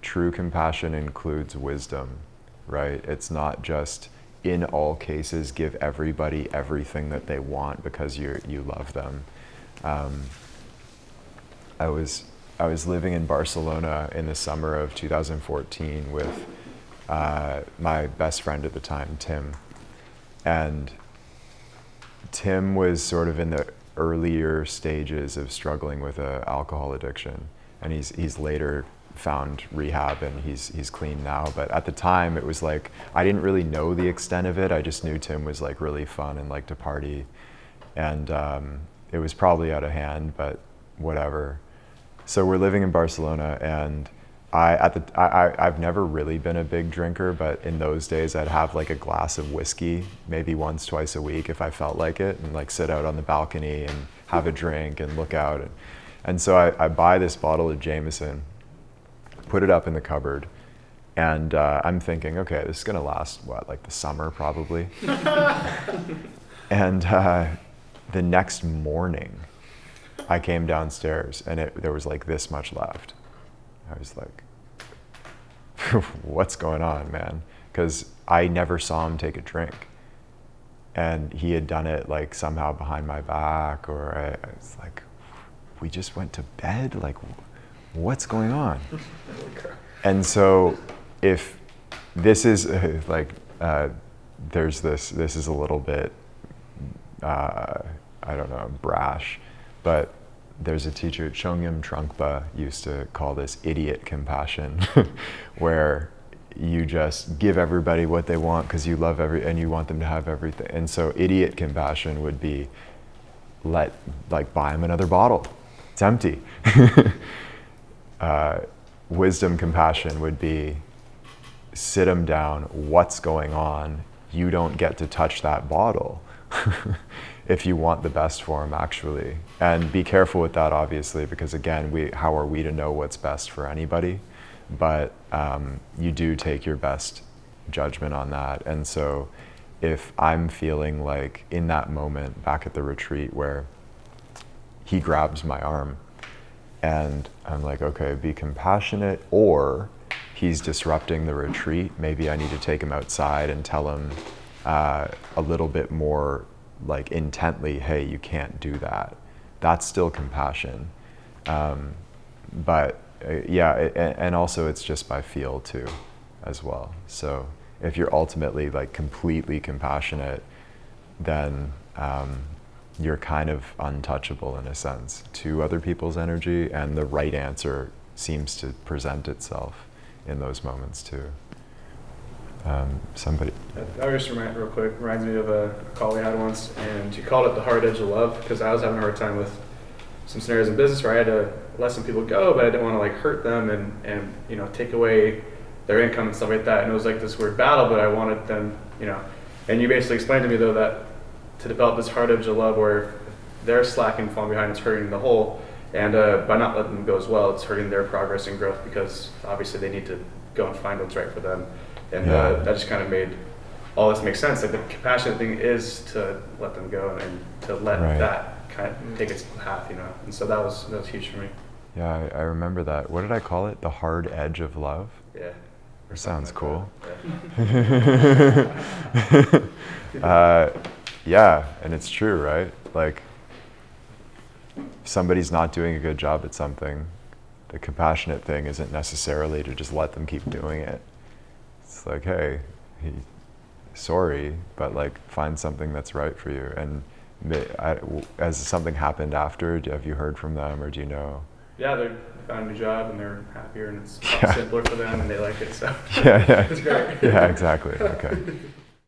true compassion includes wisdom, right? It's not just in all cases give everybody everything that they want because you love them. I was living in Barcelona in the summer of 2014 with my best friend at the time, Tim. And Tim was sort of in the earlier stages of struggling with an alcohol addiction. And he's later found rehab and he's clean now. But at the time it was like, I didn't really know the extent of it. I just knew Tim was like really fun and liked to party. And it was probably out of hand, but whatever. So we're living in Barcelona, and I've never really been a big drinker, but in those days I'd have like a glass of whiskey maybe once, twice a week if I felt like it, and like sit out on the balcony and have a drink and look out. And so I buy this bottle of Jameson, put it up in the cupboard, and I'm thinking, okay, this is gonna last, like the summer probably. And the next morning, I came downstairs and there was like this much left. I was like, what's going on, man? Because I never saw him take a drink. And he had done it like somehow behind my back, or I was like, we just went to bed? Like, what's going on? And so if this is this is a little bit, I don't know, brash, but there's a teacher, Chongyam Trungpa, used to call this idiot compassion, where you just give everybody what they want because you love and you want them to have everything. And so idiot compassion would be buy them another bottle. It's empty. Wisdom compassion would be sit them down. What's going on? You don't get to touch that bottle. If you want the best for them, actually. And be careful with that, obviously, because again, how are we to know what's best for anybody? But you do take your best judgment on that. And so if I'm feeling like in that moment back at the retreat where he grabs my arm and I'm like, okay, be compassionate, or he's disrupting the retreat, maybe I need to take him outside and tell him a little bit more like intently, hey, you can't do that. That's still compassion. But and also it's just by feel too, as well. So if you're ultimately like completely compassionate, then you're kind of untouchable in a sense to other people's energy, and the right answer seems to present itself in those moments too. Somebody. That just reminds me of a call we had once, and she called it the hard edge of love, because I was having a hard time with some scenarios in business where I had to let some people go, but I didn't want to like hurt them and take away their income and stuff like that. And it was like this weird battle, but I wanted them, and you basically explained to me though that to develop this hard edge of love where they're slacking, falling behind, it's hurting the whole, and by not letting them go as well, it's hurting their progress and growth, because obviously they need to go and find what's right for them. And that just kind of made all this make sense. Like the compassionate thing is to let them go and to let that kind of take its path, And so that was huge for me. Yeah, I remember that. What did I call it? The hard edge of love? Yeah. That sounds cool. Yeah. And it's true, right? Like, if somebody's not doing a good job at something, the compassionate thing isn't necessarily to just let them keep doing it. It's like, hey, sorry, but like find something that's right for you. And has something happened after? Have you heard from them, or do you know? Yeah, they found a new job and they're happier, and it's simpler for them and they like it. So yeah, it's great. Yeah, exactly. Okay.